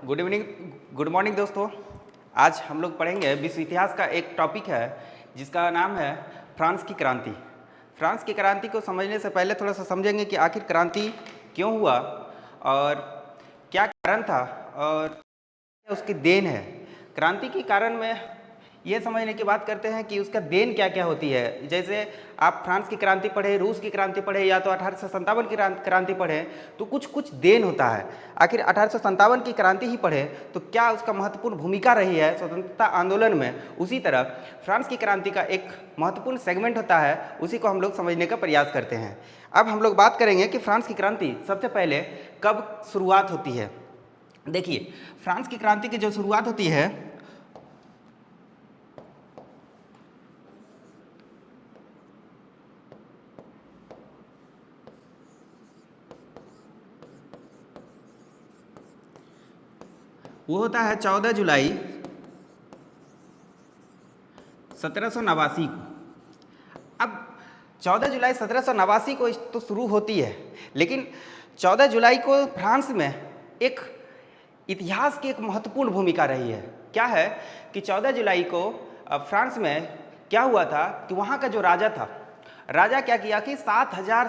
Good evening, good morning दोस्तों। आज हम लोग पढ़ेंगे विश्व इतिहास का एक टॉपिक है जिसका नाम है फ्रांस की क्रांति। फ्रांस की क्रांति को समझने से पहले थोड़ा सा समझेंगे कि आखिर क्रांति क्यों हुआ और क्या कारण था और उसकी देन है। क्रांति के कारण में ये समझने की बात करते हैं कि उसका देन क्या क्या होती है। जैसे आप फ्रांस की क्रांति पढ़े, रूस की क्रांति पढ़े या तो 1857 की क्रांति पढ़े तो कुछ कुछ देन होता है। आखिर 1857 की क्रांति ही पढ़े तो क्या उसका महत्वपूर्ण भूमिका रही है स्वतंत्रता आंदोलन में, उसी तरह फ्रांस की क्रांति का एक महत्वपूर्ण सेगमेंट होता है, उसी को हम लोग समझने का प्रयास करते हैं। अब हम लोग बात करेंगे कि फ्रांस की क्रांति सबसे पहले कब शुरुआत होती है। देखिए, फ्रांस की क्रांति की जो शुरुआत होती है वो होता है 14 जुलाई 1789 को। अब 14 जुलाई 1789 को तो शुरू होती है, लेकिन 14 जुलाई को फ्रांस में एक इतिहास की एक महत्वपूर्ण भूमिका रही है। क्या है कि 14 जुलाई को फ्रांस में क्या हुआ था कि वहाँ का जो राजा था, राजा क्या किया कि 7,000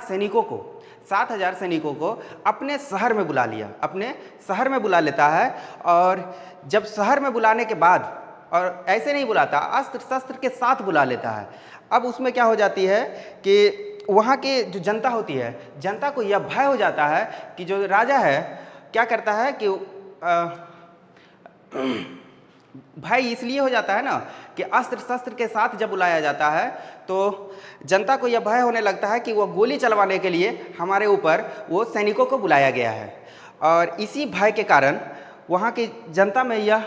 सैनिकों को अपने शहर में बुला लिया, अपने शहर में बुला लेता है। और जब शहर में बुलाने के बाद, और ऐसे नहीं बुलाता, अस्त्र शस्त्र के साथ बुला लेता है। अब उसमें क्या हो जाती है कि वहाँ के जो जनता होती है, जनता को यह भय हो जाता है कि जो राजा है क्या करता है कि भय इसलिए हो जाता है ना कि अस्त्र शस्त्र के साथ जब बुलाया जाता है तो जनता को यह भय होने लगता है कि वो गोली चलवाने के लिए हमारे ऊपर वो सैनिकों को बुलाया गया है। और इसी भय के कारण वहाँ की जनता में यह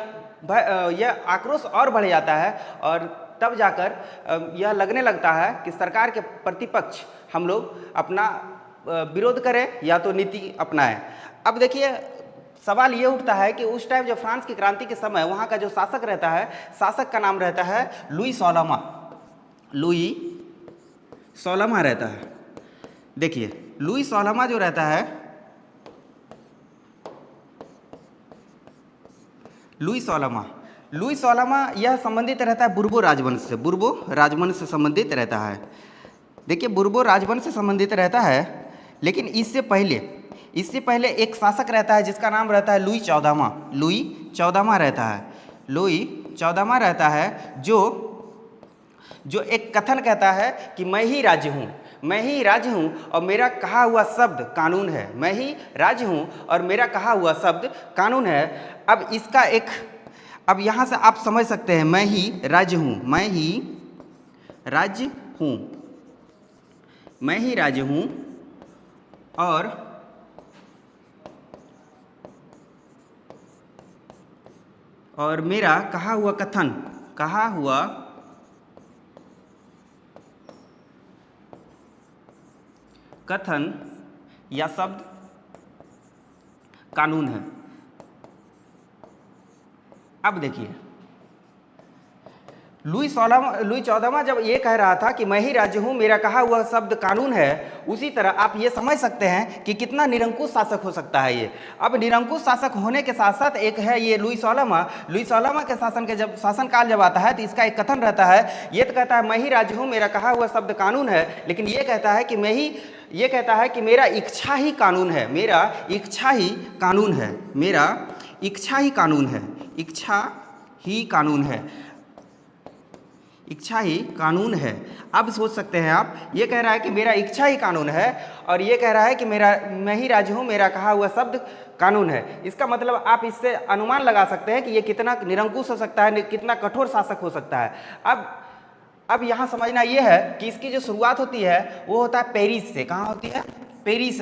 आक्रोश और बढ़ जाता है और तब जाकर यह लगने लगता है कि सरकार के प्रतिपक्ष हम लोग अपना विरोध करें या तो नीति अपनाएं। अब देखिए, सवाल ये उठता है कि उस टाइम जब फ्रांस की क्रांति के समय वहाँ का जो शासक रहता है, शासक का नाम रहता है लुई सोलमा रहता है। देखिए, लुई सोलमा जो रहता है, लुई सोलमा यह संबंधित रहता है बुर्बो राजवंश से संबंधित रहता है। देखिए, बुर्बो राजवंश से संबंधित रहता है, लेकिन इससे पहले एक शासक रहता है जिसका नाम रहता है लुई चौदहवां रहता है, जो एक कथन कहता है कि मैं ही राज्य हूँ और मेरा कहा हुआ शब्द कानून है। मैं ही राज्य हूँ और मेरा कहा हुआ शब्द कानून है। अब यहाँ से आप समझ सकते हैं, मैं ही राज्य हूँ और मेरा कहा हुआ कथन या शब्द कानून है। अब देखिए, लुई चौदहवां जब ये कह रहा था कि मैं ही राज्य हूँ, मेरा कहा हुआ शब्द कानून है, उसी तरह आप ये समझ सकते हैं कि कितना निरंकुश शासक हो सकता है ये। अब निरंकुश शासक होने के साथ साथ एक है ये लुई सोलमा के शासनकाल जब आता है तो इसका एक कथन रहता है, ये तो कहता है मैं ही राज्य हूँ, मेरा कहा हुआ शब्द कानून है, लेकिन ये कहता है कि मेरा इच्छा ही कानून है। अब सोच सकते हैं आप, ये कह रहा है कि मेरा इच्छा ही कानून है और ये कह रहा है कि मैं ही राज्य हूँ, मेरा कहा हुआ शब्द कानून है। इसका मतलब आप इससे अनुमान लगा सकते हैं कि ये कितना निरंकुश हो सकता है, कितना कठोर शासक हो सकता है। अब यहाँ समझना ये है कि इसकी जो शुरुआत होती है वो होता है पेरिस से। कहाँ होती है? पेरिस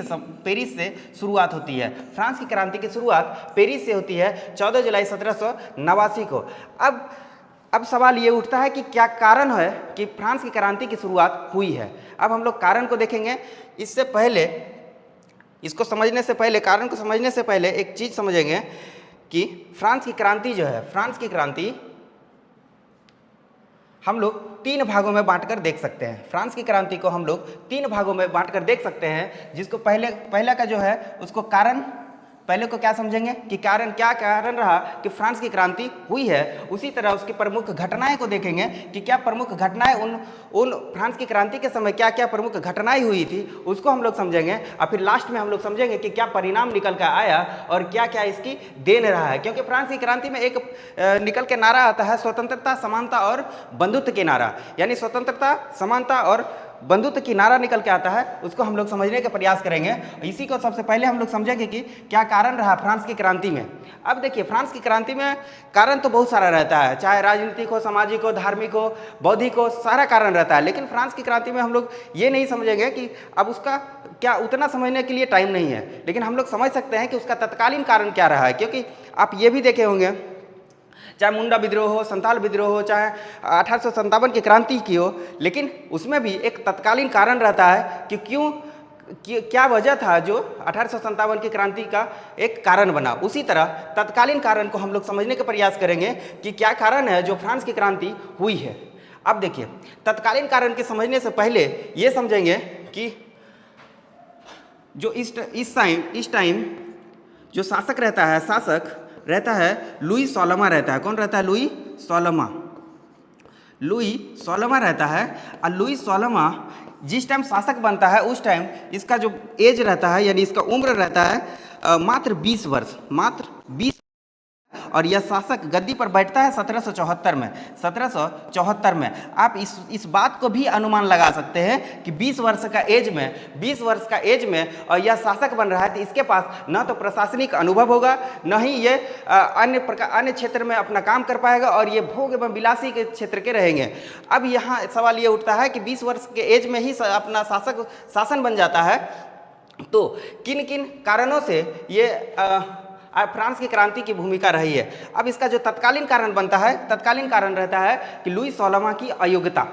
से शुरुआत होती है। फ्रांस की क्रांति की शुरुआत पेरिस से होती है 14 जुलाई 1789 को। अब सवाल ये उठता है कि क्या कारण है कि फ्रांस की क्रांति की शुरुआत हुई है। अब हम लोग कारण को देखेंगे। इससे पहले, इसको समझने से पहले, कारण को समझने से पहले एक चीज़ समझेंगे कि फ्रांस की क्रांति जो है, फ्रांस की क्रांति हम लोग 3 भागों में बांटकर देख सकते हैं। फ्रांस की क्रांति को हम लोग 3 भागों में बांटकर देख सकते हैं, जिसको पहला का जो है उसको कारण पहले को क्या समझेंगे कि क्या कारण रहा कि फ्रांस की क्रांति हुई है, उसी तरह उसकी प्रमुख घटनाएं को देखेंगे कि क्या प्रमुख घटनाएं उन फ्रांस की क्रांति के समय क्या क्या प्रमुख घटनाएं हुई थी, उसको हम लोग समझेंगे। और फिर लास्ट में हम लोग समझेंगे कि क्या परिणाम निकल कर आया और क्या क्या इसकी देन रहा है। क्योंकि फ्रांस की क्रांति में एक निकल के नारा आता है स्वतंत्रता, समानता और बंधुत्व के नारा, यानी स्वतंत्रता, समानता और बंधुत्व की नारा निकल के आता है, उसको हम लोग समझने का प्रयास करेंगे। इसी को सबसे पहले हम लोग समझेंगे कि क्या कारण रहा फ्रांस की क्रांति में। अब देखिए, फ्रांस की क्रांति में कारण तो बहुत सारा रहता है, चाहे राजनीतिक हो, सामाजिक हो, धार्मिक हो, बौद्धिक हो, सारा कारण रहता है। लेकिन फ्रांस की क्रांति में हम लोग ये नहीं समझेंगे कि अब उसका क्या, उतना समझने के लिए टाइम नहीं है, लेकिन हम लोग समझ सकते हैं कि उसका तत्कालीन कारण क्या रहा है। क्योंकि आप ये भी देखे होंगे, चाहे मुंडा विद्रोह हो, संताल विद्रोह हो, चाहे 1857 की क्रांति की हो, लेकिन उसमें भी एक तत्कालीन कारण रहता है कि क्या वजह था जो 1857 की क्रांति का एक कारण बना। उसी तरह तत्कालीन कारण को हम लोग समझने का प्रयास करेंगे कि क्या कारण है जो फ्रांस की क्रांति हुई है। अब देखिए, तत्कालीन कारण के समझने से पहले ये समझेंगे कि जो इस टाइम जो शासक रहता है लुई सोलमा रहता है। कौन रहता है? लुई सोलमा रहता है। और लुई सोलमा जिस टाइम शासक बनता है उस टाइम इसका जो एज रहता है, यानी इसका उम्र रहता है मात्र 20 वर्ष, मात्र 20। और यह शासक गद्दी पर बैठता है 1774 में। आप इस बात को भी अनुमान लगा सकते हैं कि 20 वर्ष का एज में और यह शासक बन रहा है, तो इसके पास न तो प्रशासनिक अनुभव होगा, न ही ये अन्य क्षेत्र में अपना काम कर पाएगा, और ये भोग एवं विलासी के क्षेत्र के रहेंगे। अब यहाँ सवाल ये उठता है कि 20 वर्ष के एज में ही अपना शासन बन जाता है, तो किन किन कारणों से ये फ्रांस की क्रांति की भूमिका रही है। अब इसका जो तत्कालीन कारण बनता है, तत्कालीन कारण रहता है कि लुई सोलमा की अयोग्यता।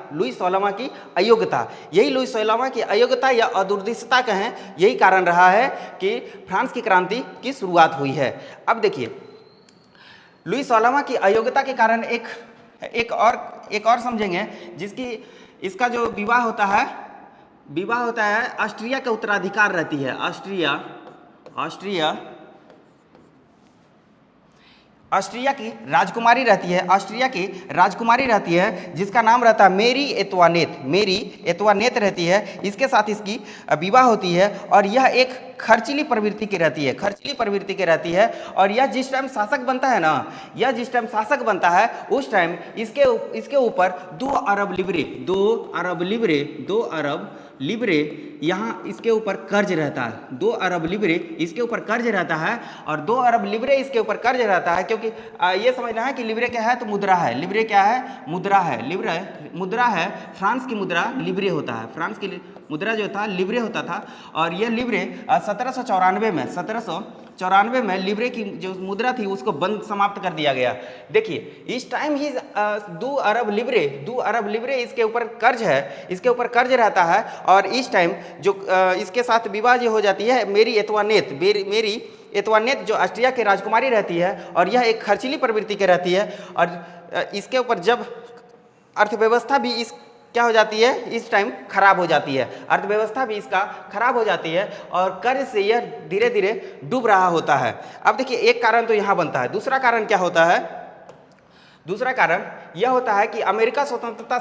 यही लुई सोलमा की अयोग्यता या अदूरदर्शिता कहें, यही कारण रहा है कि फ्रांस की क्रांति की शुरुआत हुई है। अब देखिए, लुई सोलमा की अयोग्यता के कारण एक और समझेंगे, इसका जो विवाह होता है ऑस्ट्रिया के उत्तराधिकार रहती है। ऑस्ट्रिया की राजकुमारी रहती है, जिसका नाम रहता है मेरी एतवानेत रहती है। इसके साथ इसकी विवाह होती है, और यह एक खर्चीली प्रवृत्ति की रहती है। और यह जिस टाइम शासक बनता है उस टाइम इसके ऊपर 2 अरब लिब्रे यहाँ इसके ऊपर कर्ज रहता है। 2 अरब लिब्रे इसके ऊपर कर्ज रहता है, और 2 अरब लिब्रे इसके ऊपर कर्ज रहता है, क्योंकि ये समझना है कि लिब्रे क्या है, तो मुद्रा है। लिब्रे क्या है? मुद्रा है। फ्रांस की मुद्रा लिब्रे होता है। फ्रांस की मुद्रा जो था लिब्रे होता था, और यह लिब्रे 1794 में लिब्रे की जो मुद्रा थी उसको समाप्त कर दिया गया। देखिए, इस टाइम ही 2 अरब लिब्रे इसके ऊपर कर्ज रहता है, और इस टाइम जो इसके साथ विवाह जो हो जाती है मेरी एतवानेत जो ऑस्ट्रिया के राजकुमारी रहती है, और यह एक खर्चीली प्रवृत्ति की रहती है, और इसके ऊपर जब अर्थव्यवस्था भी क्या हो जाती है, इस टाइम खराब हो जाती है। अर्थव्यवस्था भी इसका खराब हो जाती है, और कर्ज से यह धीरे धीरे डूब रहा होता है। अब देखिए, एक कारण तो यहाँ बनता है। दूसरा कारण क्या होता है? दूसरा कारण यह होता है कि अमेरिका स्वतंत्रता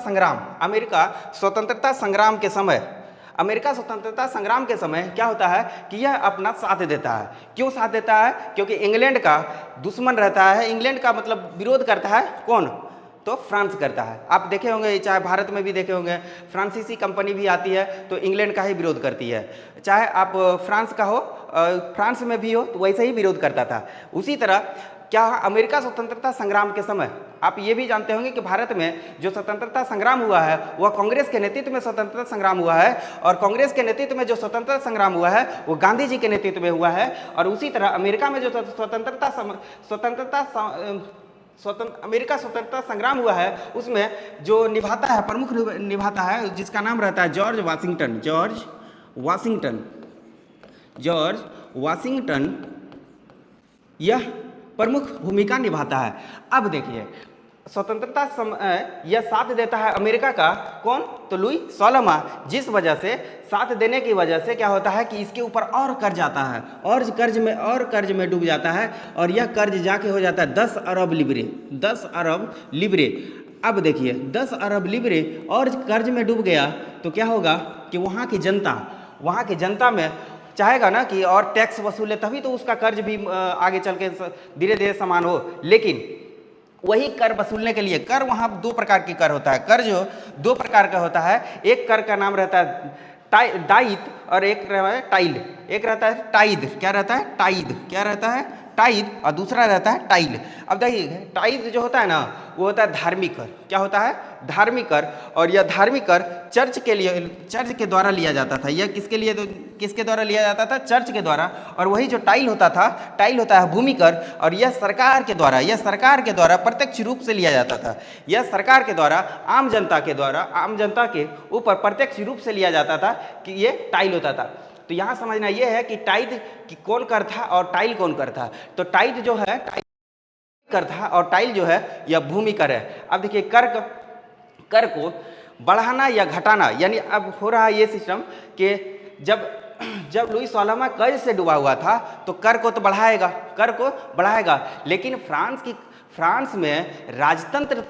स्वतंत्रता संग्राम के समय क्या होता है कि यह अपना साथ देता है। क्यों साथ देता है? क्योंकि इंग्लैंड का दुश्मन रहता है। इंग्लैंड का मतलब विरोध करता है कौन? तो फ्रांस करता है। आप देखे होंगे, चाहे भारत में भी देखे होंगे, फ्रांसीसी कंपनी भी आती है तो इंग्लैंड का ही विरोध करती है। चाहे आप फ्रांस का हो, फ्रांस में भी हो, तो वैसे ही विरोध करता था। उसी तरह क्या अमेरिका स्वतंत्रता संग्राम के समय आप ये भी जानते होंगे कि भारत में जो स्वतंत्रता संग्राम हुआ है वह कांग्रेस के नेतृत्व में स्वतंत्रता संग्राम हुआ है, और कांग्रेस के नेतृत्व में जो स्वतंत्रता संग्राम हुआ है वो गांधी जी के नेतृत्व में हुआ है। और उसी तरह अमेरिका में जो अमेरिका स्वतंत्रता संग्राम हुआ है उसमें जो प्रमुख निभाता है, जिसका नाम रहता है जॉर्ज वाशिंगटन, यह प्रमुख भूमिका निभाता है। अब देखिए, स्वतंत्रता समय यह साथ देता है अमेरिका का कौन, तो लुई 16वां, जिस वजह से साथ देने की वजह से क्या होता है कि इसके ऊपर और कर्ज आता है और कर्ज में डूब जाता है और यह कर्ज जाके हो जाता है 10 अरब लिबरे, 10 अरब लिबरे। अब देखिए 10 अरब लिबरे और कर्ज में डूब गया तो क्या होगा कि वहाँ की जनता में चाहेगा ना कि और टैक्स वसूले, तभी तो उसका कर्ज भी आगे चल के धीरे धीरे समान हो। लेकिन वही कर वसूलने के लिए, कर वहाँ दो प्रकार की कर होता है, कर जो दो प्रकार का होता है, एक कर का नाम रहता है दायित और एक रहता है टाइल, एक रहता है टाइद, क्या रहता है टाइद, क्या रहता है टाइद, और दूसरा रहता है टाइल। अब देखिए टाइद जो होता है ना वो होता है धार्मिक कर, क्या होता है धार्मिक कर, और यह धार्मिक कर चर्च के द्वारा लिया जाता था। यह किसके द्वारा लिया जाता था, चर्च के द्वारा। और वही जो टाइल होता है भूमि कर, और यह सरकार के द्वारा प्रत्यक्ष रूप से लिया जाता था। यह सरकार के द्वारा आम जनता के ऊपर प्रत्यक्ष रूप से लिया जाता था कि ये टाइल होता था। तो यहाँ समझना यह है कि टाइद की कौन कर था और टाइल कौन कर था। तो टाइद जो है कर था और टाइल जो है यह भूमि कर है। अब देखिए कर को बढ़ाना या घटाना, यानी अब हो रहा है ये सिस्टम कि जब लुई 16वां कर्ज से डूबा हुआ था तो कर को बढ़ाएगा, लेकिन फ्रांस में राजतंत्र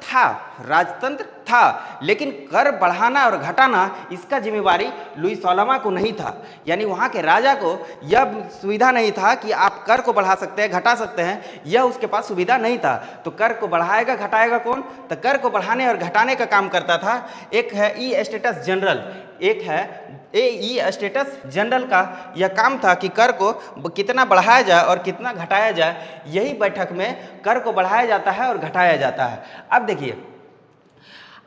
था, लेकिन कर बढ़ाना और घटाना इसका जिम्मेवारी लुई 16वां को नहीं था। यानी वहाँ के राजा को यह सुविधा नहीं था कि आप कर को बढ़ा सकते हैं, घटा सकते हैं, यह उसके पास सुविधा नहीं था। तो कर को बढ़ाएगा घटाएगा कौन, तो कर को बढ़ाने और घटाने का काम करता था एक है ई स्टेटस जनरल, एक है ई स्टेटस जनरल का यह काम था कि कर को कितना बढ़ाया जाए और कितना घटाया जाए। यही बैठक में कर को बढ़ाया जाता है और घटाया जाता है। अब देखिए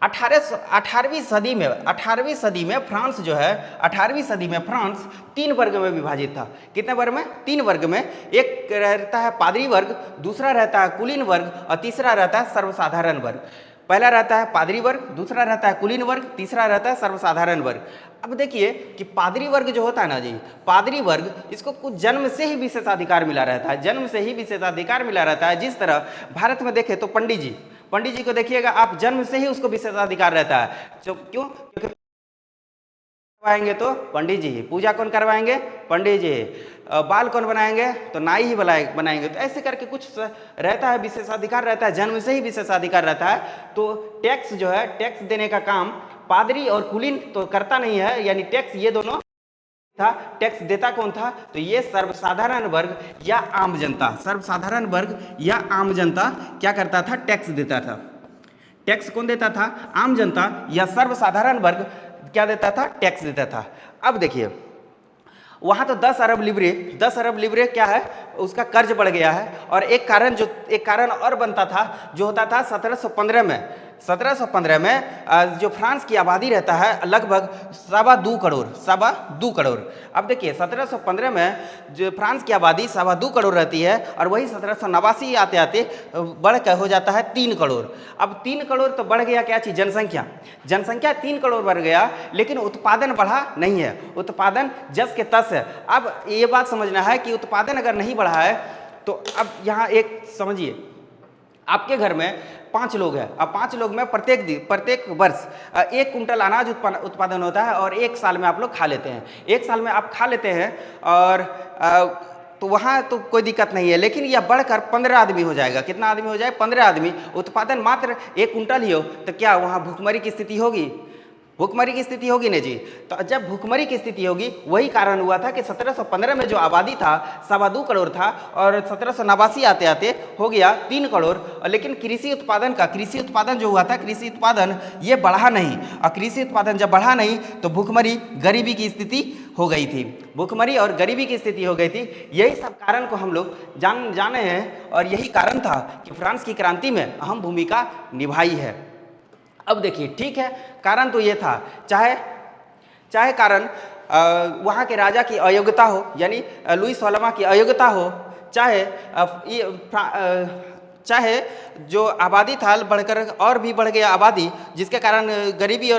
18वीं सदी में फ्रांस जो है 18वीं सदी में फ्रांस 3 वर्ग में विभाजित था। कितने वर्ग में, 3 वर्ग में। एक रहता है पादरी वर्ग, दूसरा रहता है कुलीन वर्ग और तीसरा रहता है सर्वसाधारण वर्ग। पहला रहता है पादरी वर्ग, दूसरा रहता है कुलीन वर्ग, तीसरा रहता है सर्वसाधारण वर्ग। अब देखिए कि पादरी वर्ग जो होता है ना जी, पादरी वर्ग इसको कुछ जन्म से ही विशेषाधिकार मिला रहता है, जिस तरह भारत में देखें तो पंडित जी को देखिएगा आप, जन्म से ही उसको विशेषाधिकार रहता है। क्यों, क्योंकि करवाएंगे तो पंडित जी ही, पूजा कौन करवाएंगे, पंडित जी, बाल कौन बनाएंगे तो नाई ही बनाएंगे। तो ऐसे करके कुछ रहता है, विशेषाधिकार रहता है, जन्म से ही विशेषाधिकार रहता है। तो टैक्स जो है, टैक्स देने का काम पादरी और कुलीन तो करता नहीं है, यानी टैक्स ये दोनों था। टैक्स देता कौन था, तो ये सर्वसाधारण वर्ग या आम जनता क्या करता था, टैक्स देता था। टैक्स कौन देता था, आम जनता या सर्वसाधारण वर्ग क्या देता था, टैक्स देता था। अब देखिए वहाँ तो 10 अरब लिबरे क्या है, उसका कर्ज बढ़ गया है। और एक कारण और बनता था जो होता था 1715 में जो फ्रांस की आबादी रहता है लगभग 2.25 करोड़। अब देखिए 1715 में जो फ्रांस की आबादी 2.25 करोड़ रहती है और वही 1789 आते आते बढ़कर हो जाता है 3 करोड़। अब 3 करोड़ तो बढ़ गया क्या चीज़, जनसंख्या 3 करोड़ बढ़ गया, लेकिन उत्पादन बढ़ा नहीं है, उत्पादन जस के तस है। अब ये बात समझना है कि उत्पादन अगर नहीं बढ़ा है तो अब यहाँ एक समझिए, आपके घर में 5 लोग हैं, अब 5 लोग में प्रत्येक वर्ष 1 कुंटल अनाज उत्पादन होता है और 1 साल में आप लोग खा लेते हैं। 1 साल में आप खा लेते हैं और तो वहाँ तो कोई दिक्कत नहीं है, लेकिन यह बढ़कर 15 आदमी हो जाएगा। कितना आदमी हो जाए, 15 आदमी, उत्पादन मात्र 1 कुंटल ही हो, तो क्या वहाँ भूखमरी की स्थिति होगी, भूखमरी की स्थिति होगी नहीं जी। तो जब भूखमरी की स्थिति होगी, वही कारण हुआ था कि 1715 में जो आबादी था 2.25 करोड़ था और 1789 आते आते हो गया 3 करोड़। लेकिन कृषि उत्पादन जो हुआ था, कृषि उत्पादन ये बढ़ा नहीं, और कृषि उत्पादन जब बढ़ा नहीं तो भूखमरी गरीबी की स्थिति हो गई थी, भूखमरी और गरीबी की स्थिति हो गई थी। यही सब कारण को हम लोग जाने हैं और यही कारण था कि फ्रांस की क्रांति में अहम भूमिका निभाई है। अब देखिए ठीक है, कारण तो ये था, चाहे कारण वहाँ के राजा की अयोग्यता हो, यानी लुई 16वां की अयोग्यता हो, चाहे जो आबादी था बढ़कर और भी बढ़ गया आबादी, जिसके कारण गरीबी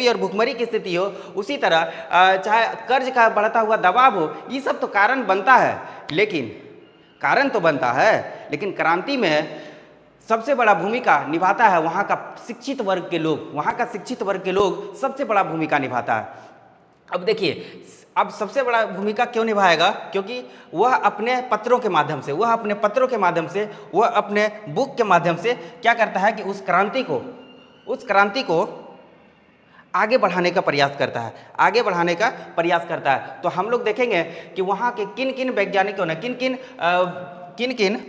और भूखमरी की स्थिति हो, उसी तरह चाहे कर्ज का बढ़ता हुआ दबाव हो, ये सब तो कारण बनता है। लेकिन क्रांति में सबसे बड़ा भूमिका निभाता है वहाँ का शिक्षित वर्ग के लोग, वहाँ का शिक्षित वर्ग के लोग सबसे बड़ा भूमिका निभाता है। अब देखिए, अब सबसे बड़ा भूमिका क्यों निभाएगा, क्योंकि वह अपने पत्रों के माध्यम से, वह अपने पत्रों के माध्यम से, वह अपने बुक के माध्यम से क्या करता है कि उस क्रांति को आगे बढ़ाने का प्रयास करता है, आगे बढ़ाने का प्रयास करता है। तो हम लोग देखेंगे कि वहाँ के किन किन वैज्ञानिकों ने, किन किन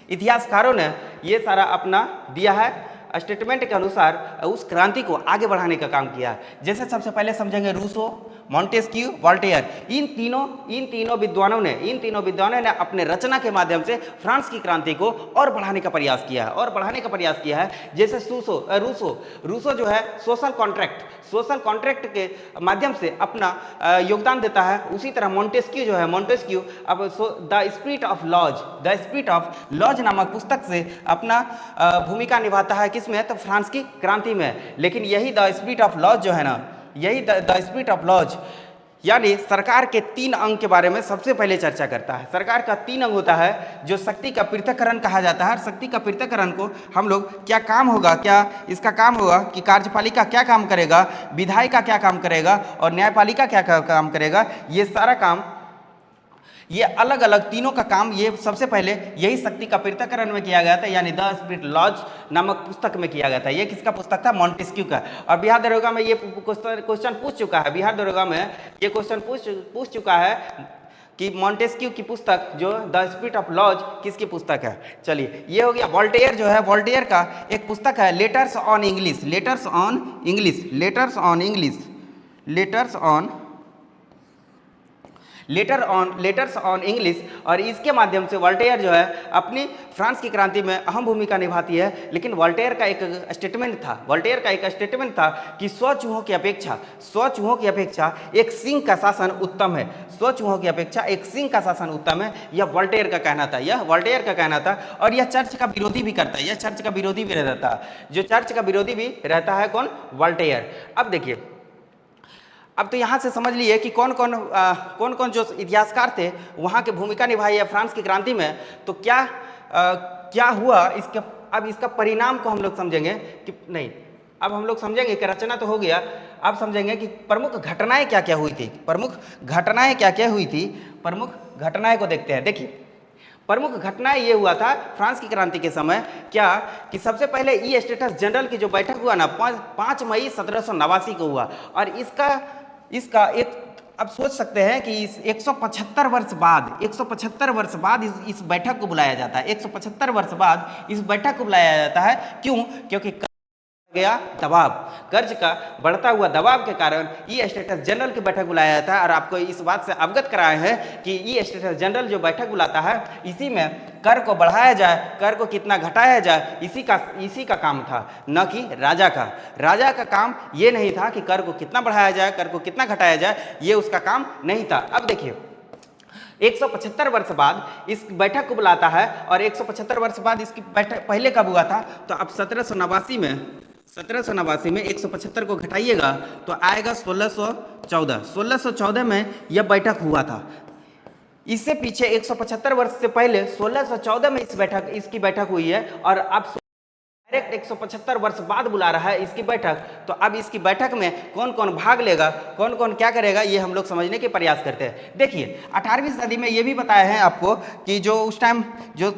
इतिहासकारों ने ये सारा अपना दिया है स्टेटमेंट के अनुसार उस क्रांति को आगे बढ़ाने का काम किया है। जैसे सबसे पहले समझेंगे रूसो, मॉन्टेस्क्यू, वॉल्टेयर। इन तीनों विद्वानों ने अपने रचना के माध्यम से फ्रांस की क्रांति को और बढ़ाने का प्रयास किया है, जैसे रूसो जो है सोशल कॉन्ट्रैक्ट के माध्यम से अपना योगदान देता है। उसी तरह मॉन्टेस्क्यू अब द स्पिरिट ऑफ लॉज नामक पुस्तक से अपना भूमिका निभाता है, किसमें, तो फ्रांस की क्रांति में। लेकिन यही द स्पिरिट ऑफ लॉज जो है ना, यही द स्पिरिट ऑफ लॉज यानी सरकार के 3 अंग के बारे में सबसे पहले चर्चा करता है। सरकार का 3 अंग होता है जो शक्ति का पृथक्करण कहा जाता है। शक्ति का पृथक्करण को हम लोग क्या काम होगा, क्या इसका काम होगा कि कार्यपालिका क्या काम करेगा, विधायिका क्या काम करेगा और न्यायपालिका क्या काम करेगा, ये सारा काम, ये अलग अलग तीनों का काम ये सबसे पहले यही शक्ति का पृथक्करण में किया गया था, यानी द स्पिरिट लॉज नामक पुस्तक में किया गया था। ये किसका पुस्तक था, मॉन्टेस्क्यू का। और बिहार दरोगा में ये क्वेश्चन पूछ चुका है, बिहार दरोगा में ये क्वेश्चन पूछ चुका है कि मॉन्टेस्क्यू की पुस्तक जो द स्पिरिट ऑफ लॉज किसकी पुस्तक है। चलिए, ये हो गया। वॉल्टेयर जो है, वॉल्टेयर का एक पुस्तक है लेटर्स ऑन इंग्लिश, और इसके माध्यम से वॉल्टेयर जो है अपनी फ्रांस की क्रांति में अहम भूमिका निभाती है। लेकिन वॉल्टेयर का एक स्टेटमेंट था कि 100 चूहों की अपेक्षा एक सिंह का शासन उत्तम है। 100 चूहों की अपेक्षा एक सिंह का शासन उत्तम है। यह वॉल्टेयर का कहना था, और यह चर्च का विरोधी भी करता है, जो चर्च का विरोधी भी रहता है, कौन, वॉल्टेयर। अब देखिए, अब तो यहाँ से समझ लिए कि कौन कौन जो इतिहासकार थे वहाँ की भूमिका निभाई है फ्रांस की क्रांति में। तो क्या हुआ इसके, अब इसका परिणाम को हम लोग समझेंगे कि नहीं, अब हम लोग समझेंगे कि रचना तो हो गया, अब समझेंगे कि प्रमुख घटनाएं क्या क्या हुई थी। प्रमुख घटनाएं को देखते हैं। देखिए, प्रमुख घटनाएं ये हुआ था फ्रांस की क्रांति के समय, क्या कि सबसे पहले ई स्टेटस जनरल की जो बैठक हुआ ना 5 मई 1789 को हुआ, और इसका एक, अब सोच सकते हैं कि इस 175 वर्ष बाद इस बैठक को बुलाया जाता है। 175 वर्ष बाद इस बैठक को बुलाया जाता है। क्यों? क्योंकि कर्ज का बढ़ता हुआ दबाव के कारण ई स्टेटस जनरल की बैठक बुलाया जाता है। और आपको इस बात से अवगत कराए हैं कि ई स्टेटस जनरल जो बैठक बुलाता है, इसी में कर को बढ़ाया जाए, कर को कितना घटाया जाए, इसी का काम था, न कि राजा का काम ये नहीं था कि कर को कितना बढ़ाया जाए, कर को कितना घटाया जाए, ये उसका काम नहीं था। अब देखिए, 175 वर्ष बाद इस बैठक को बुलाता है, और 175 वर्ष बाद इसकी बैठक पहले कब हुआ था, तो अब 1789 में 175 को घटाइएगा तो आएगा 1614 में यह बैठक हुआ था। इससे पीछे 175 वर्ष से पहले 1614 में इसकी बैठक हुई है, और अब डायरेक्ट 175 वर्ष बाद बुला रहा है इसकी बैठक। तो अब इसकी बैठक में कौन कौन भाग लेगा, कौन कौन क्या करेगा, ये हम लोग समझने के प्रयास करते हैं। देखिए, 18वीं सदी में ये भी बताया है आपको कि जो उस टाइम जो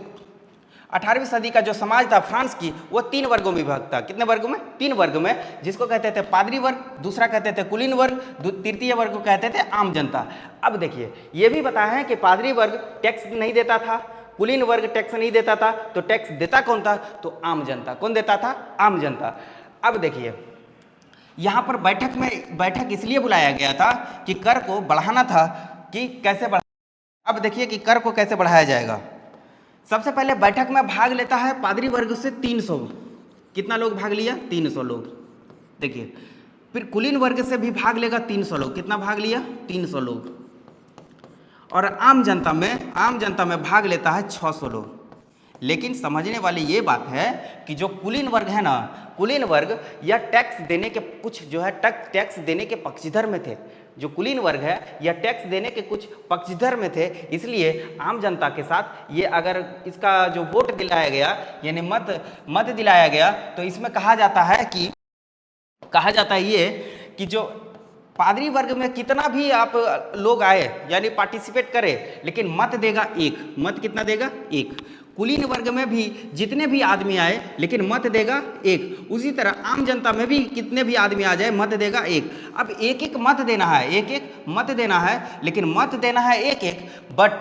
18वीं सदी का जो समाज था फ्रांस की, वो 3 वर्गों में विभक्त था। कितने वर्गों में? 3 वर्गों में, जिसको कहते थे पादरी वर्ग, दूसरा कहते थे कुलीन वर्ग, तृतीय वर्ग को कहते थे आम जनता। अब देखिए, ये भी बताया है कि पादरी वर्ग टैक्स नहीं देता था, कुलीन वर्ग टैक्स नहीं देता था, तो टैक्स देता कौन था, तो आम जनता। कौन देता था? आम जनता। अब देखिए, यहाँ पर बैठक इसलिए बुलाया गया था कि कर को बढ़ाना था, कि कैसे बढ़ा। अब देखिए कि कर को कैसे बढ़ाया जाएगा। सबसे पहले बैठक में भाग लेता है पादरी वर्ग से 300। कितना लोग भाग लिया? 300 लोग। देखिए, फिर कुलीन वर्ग से भी भाग लेगा 300 लोग। कितना भाग लिया? 300 लोग। और आम जनता में भाग लेता है 600 लोग। लेकिन समझने वाली ये बात है कि जो कुलीन वर्ग है ना, कुलीन वर्ग या टैक्स देने के कुछ जो है टैक्स देने के पक्षधर में थे। जो कुलीन वर्ग है या टैक्स देने के कुछ पक्षधर में थे, इसलिए आम जनता के साथ ये अगर इसका जो वोट दिलाया गया यानी मत दिलाया गया, तो इसमें कहा जाता है ये कि जो पादरी वर्ग में कितना भी आप लोग आए यानी पार्टिसिपेट करे, लेकिन मत देगा एक। मत कितना देगा? एक। कुलीन वर्ग में भी जितने भी आदमी आए लेकिन मत देगा एक। उसी तरह आम जनता में भी कितने भी आदमी आ जाए मत देगा एक। अब एक एक मत देना है, एक एक मत देना है, लेकिन मत देना है एक एक। बट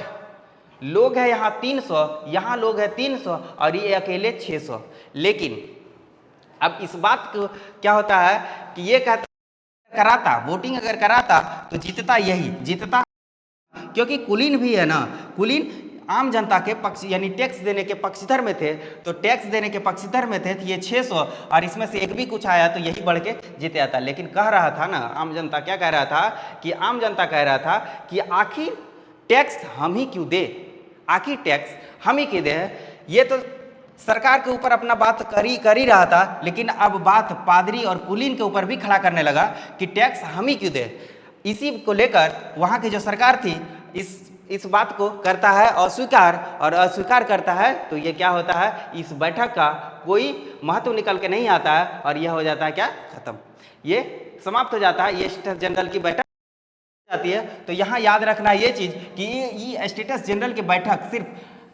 लोग है यहाँ 300, यहाँ लोग है 300 और ये अकेले 600। लेकिन अब इस बात को क्या होता है कि ये कहता कराता वोटिंग अगर कराता तो जीतता, क्योंकि कुलीन भी है ना, कुलीन आम जनता के पक्ष यानी टैक्स देने के पक्षधर में थे, तो टैक्स देने के पक्षधर में थे तो ये 600 और इसमें से एक भी कुछ आया तो यही बढ़ के जीत जाता। लेकिन कह रहा था ना आम जनता, क्या कह रहा था कि आम जनता कह रहा था कि आखिर टैक्स हम ही क्यों दे, आखिर टैक्स हम ही क्यों दे। ये तो सरकार के ऊपर अपना बात कर ही रहा था, लेकिन अब बात पादरी और कुलीन के ऊपर भी खड़ा करने लगा कि टैक्स हम ही क्यों दे। इसी को लेकर वहाँ की जो सरकार थी इस बात को करता है अस्वीकार, और अस्वीकार करता है तो ये क्या होता है, इस बैठक का कोई महत्व निकल के नहीं आता है और यह हो जाता है क्या, खत्म, ये समाप्त हो जाता है। ये स्टेट जनरल की बैठक जाती है। तो यहाँ याद रखना ये चीज़ कि ये स्टेटस जनरल की बैठक सिर्फ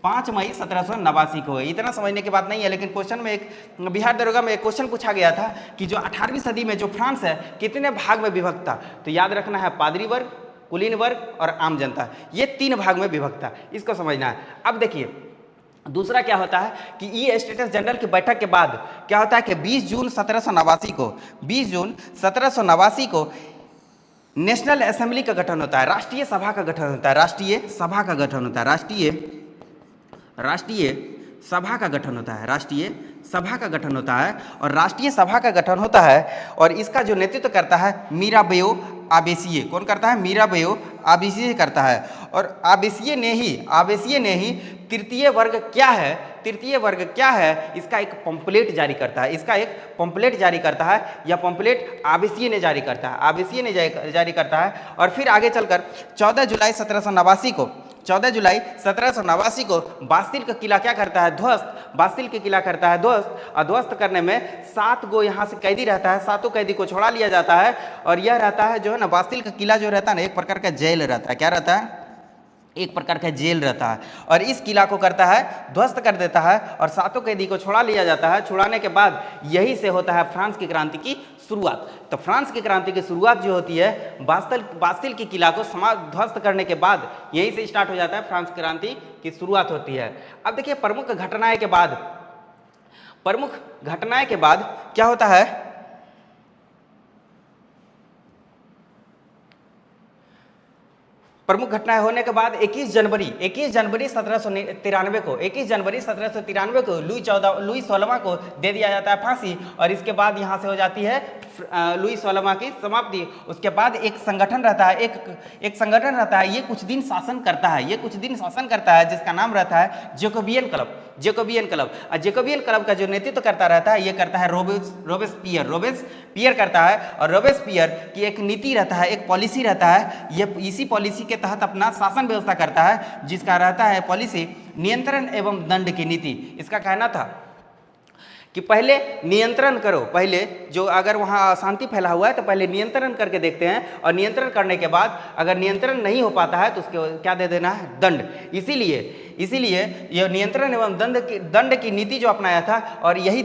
5 मई 1789 को है। इतना समझने की बात नहीं है, लेकिन क्वेश्चन में एक बिहार दरोगा में एक क्वेश्चन पूछा गया था कि जो 18वीं सदी में जो फ्रांस है कितने भाग में विभक्त था। तो याद रखना है पादरी वर्ग, कुलीन वर्ग और आम जनता, ये 3 भाग में विभक्त था, इसको समझना है। अब देखिए दूसरा क्या होता है कि ये स्टेटस जनरल की बैठक के बाद क्या होता है कि 20 जून 1789 को नेशनल असेंबली का गठन होता है, राष्ट्रीय सभा का गठन होता है, राष्ट्रीय सभा का गठन होता है, राष्ट्रीय सभा का गठन होता है, राष्ट्रीय सभा का गठन होता है। और राष्ट्रीय सभा का गठन होता है और इसका जो नेतृत्व करता है मीराबेओ आबेसिये। कौन करता है? मीराबेओ आबेसिये करता है। और आबेसिये ने ही तृतीय वर्ग क्या है, इसका एक पंपलेट जारी करता है, यह पंपलेट आबेसिये ने जारी करता है, और फिर आगे चलकर 14 जुलाई 1789 को बास्तिल का किला क्या करता है, ध्वस्त करने में 7 गो यहाँ से कैदी रहता है, 7 कैदी को छोड़ा लिया जाता है। और यह रहता है जो है ना, बास्तिल का किला जो रहता है ना, एक प्रकार का जेल रहता है। क्या रहता है? एक प्रकार का जेल रहता है। और इस किला को करता है ध्वस्त कर देता है और 7 कैदी को छोड़ा लिया जाता है। छुड़ाने के बाद यही से होता है फ्रांस की क्रांति की शुरुआत। तो फ्रांस की क्रांति की शुरुआत जो होती है बास्तिल की किला को ध्वस्त करने के बाद यही से स्टार्ट हो जाता है, फ्रांस की क्रांति की शुरुआत होती है। अब देखिए प्रमुख घटनाएं के बाद क्या होता है, प्रमुख घटनाएं होने के बाद 21 जनवरी 1793 को लुई 16वां को दे दिया जाता है फांसी। और इसके बाद यहाँ से हो जाती है लुई 16वां की समाप्ति। उसके बाद एक संगठन रहता है, एक संगठन रहता है, ये कुछ दिन शासन करता है, जिसका नाम रहता है जैकोबियन क्लब। और जैकोबियन क्लब का जो नेतृत्व करता रहता है, ये करता है रोबेस्पियर करता है। और रोबेस्पियर की एक नीति रहता है, एक पॉलिसी रहता है, ये इसी पॉलिसी के तहत अपना शासन व्यवस्था करता है, जिसका रहता है पॉलिसी नियंत्रण एवं दंड की नीति। इसका कहना था कि पहले नियंत्रण करो, पहले जो अगर वहाँ अशांति फैला हुआ है तो पहले नियंत्रण करके देखते हैं, और नियंत्रण करने के बाद अगर नियंत्रण नहीं हो पाता है तो उसके क्या दे देना है, दंड। इसीलिए यह नियंत्रण एवं दंड की नीति जो अपनाया था, और यही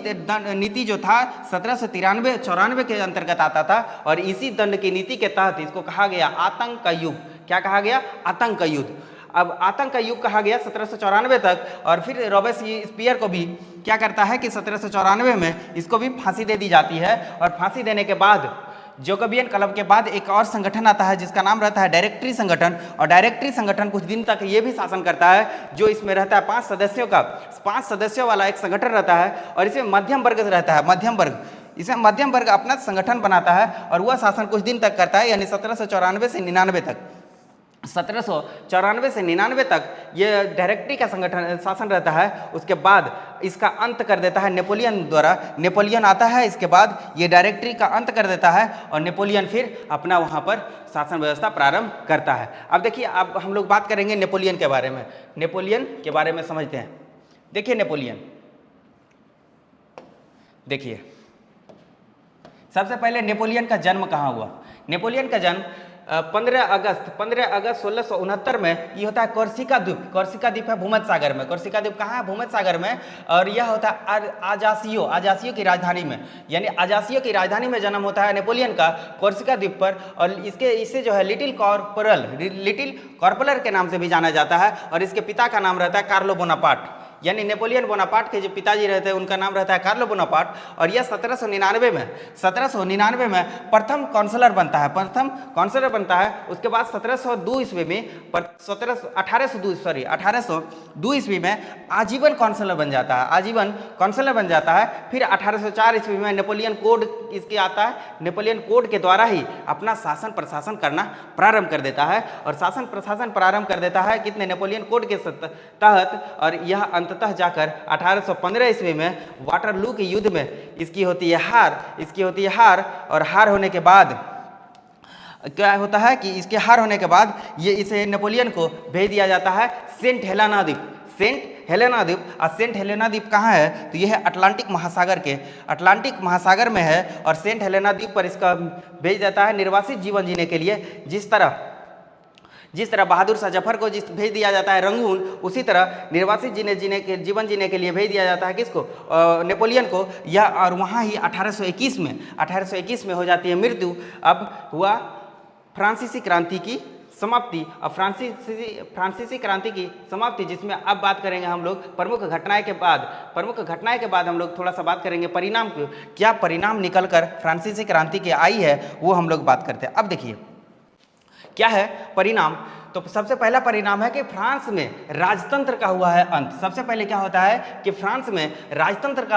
नीति जो था 1793-94 के अंतर्गत आता था। और इसी दंड की नीति के तहत इसको कहा गया आतंक का युग। क्या कहा गया? आतंक का युद्ध। अब आतंक का युग कहा गया 1794 तक। और फिर रोबेस्पियर को भी क्या करता है कि 1794 में इसको भी फांसी दे दी जाती है। और फांसी देने के बाद जैकोबियन क्लब के बाद एक और संगठन आता है, जिसका नाम रहता है डायरेक्टरी संगठन। और डायरेक्टरी संगठन कुछ दिन तक ये भी शासन करता है, जो इसमें रहता है 5 सदस्यों वाला एक संगठन रहता है। और इसमें मध्यम वर्ग रहता है, इसमें मध्यम वर्ग अपना संगठन बनाता है और वह शासन कुछ दिन तक करता है, यानी 1794 से 99 तक। 1794 से 99 तक ये डायरेक्टरी का संगठन शासन रहता है। उसके बाद इसका अंत कर देता है नेपोलियन द्वारा। नेपोलियन आता है, इसके बाद ये डायरेक्टरी का अंत कर देता है और नेपोलियन फिर अपना वहाँ पर शासन व्यवस्था प्रारंभ करता है। अब देखिए, अब हम लोग बात करेंगे नेपोलियन के बारे में। नेपोलियन के बारे में समझते हैं। देखिए नेपोलियन, देखिए सबसे पहले नेपोलियन का जन्म कहाँ हुआ। नेपोलियन का जन्म 15 अगस्त 1669 में ये होता है कोर्सिका द्वीप। कोर्सिका द्वीप है भूमध्य सागर में। कोर्सिका द्वीप कहाँ है? भूमध्य सागर में। और यह होता है आजासियो की राजधानी में, यानी आजासियो की राजधानी में जन्म होता है नेपोलियन का कोर्सिका द्वीप पर। और इसे जो है लिटिल कॉर्पोरल के नाम से भी जाना जाता है। और इसके पिता का नाम रहता है कार्लो बोनापार्ट, यानी नेपोलियन बोनापार्ट के जो पिताजी रहते हैं उनका नाम रहता है कार्लो बोनापार्ट। और यह 1799 में प्रथम काउंसलर बनता है। उसके बाद 1802 ईस्वी में आजीवन काउंसलर बन जाता है। फिर 1804 ईस्वी में नेपोलियन कोड इसके आता है। नेपोलियन कोड के द्वारा ही अपना शासन प्रशासन करना प्रारंभ कर देता है। और शासन प्रशासन प्रारंभ कर देता है कितने? नेपोलियन कोड के तहत। और यह अंततः जाकर 1815 ईस्वी में वाटरलू के युद्ध में इसकी होती है हार। और हार होने के बाद क्या होता है कि इसके हार होने के बाद ये इसे नेपोलियन को भेज दिया जाता है सेंट हेलेना द्वीप। और सेंट हेलेना द्वीप कहाँ है? तो यह है अटलांटिक महासागर में है। और सेंट हेलेना द्वीप पर इसका भेज देता है निर्वासित जीवन जीने के लिए। जिस तरह बहादुर शाह जफर को भेज दिया जाता है रंगून, उसी तरह निर्वासित जीवन जीने के लिए भेज दिया जाता है किसको? नेपोलियन को। यह और वहाँ ही 1821 में हो जाती है मृत्यु। अब हुआ फ्रांसीसी क्रांति की समाप्ति। अब फ्रांसीसी क्रांति की समाप्ति, जिसमें अब बात करेंगे हम लोग प्रमुख घटनाएं के बाद हम लोग थोड़ा सा बात करेंगे परिणाम को। क्या परिणाम निकलकर फ्रांसीसी क्रांति की आई है वो हम लोग बात करते हैं। अब देखिए क्या है परिणाम। तो सबसे पहला परिणाम है कि फ्रांस में राजतंत्र का हुआ है अंत। सबसे पहले क्या होता है कि फ्रांस में राजतंत्र का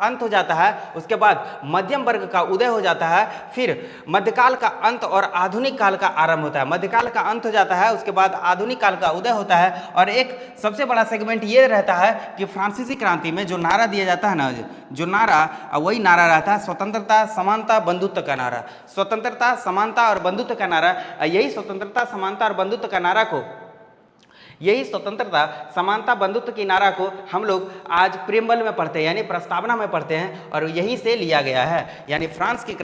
अंत हो जाता है। उसके बाद मध्यम वर्ग का उदय हो जाता है। फिर मध्यकाल का अंत और आधुनिक काल का आरंभ होता है। मध्यकाल का अंत हो जाता है, उसके बाद आधुनिक काल का उदय होता है। और एक सबसे बड़ा सेगमेंट ये रहता है कि फ्रांसीसी क्रांति में जो नारा दिया जाता है ना, जो नारा, वही नारा रहता है स्वतंत्रता, समानता, बंधुत्व का नारा। स्वतंत्रता, समानता और बंधुत्व का नारा। यही स्वतंत्रता, समानता और बंधुत्व का नारा को समानता, बंधुत्व की नारा को हम लोग आज प्रीएम्बल में पढ़ते हैं, यानी प्रस्तावना में पढ़ते हैं। और यहीं से लिया गया है, यानी फ्रांस की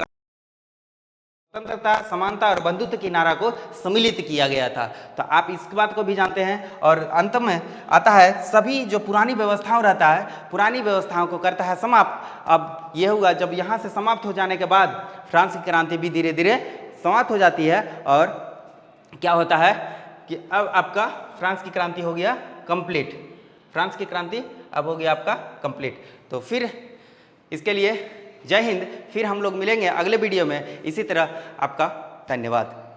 स्वतंत्रता, समानता और बंधुत्व की नारा को सम्मिलित किया गया था। तो आप इस बात को भी जानते हैं। और अंत में आता है सभी जो पुरानी व्यवस्थाओं रहता है, पुरानी व्यवस्थाओं को करता है समाप्त। अब यह हुआ जब यहाँ से समाप्त हो जाने के बाद फ्रांस की क्रांति भी धीरे धीरे समाप्त हो जाती है। और क्या होता है कि अब आपका फ्रांस की क्रांति हो गया कंप्लीट। फ्रांस की क्रांति अब हो गया आपका कंप्लीट। तो फिर इसके लिए जय हिंद। फिर हम लोग मिलेंगे अगले वीडियो में इसी तरह। आपका धन्यवाद।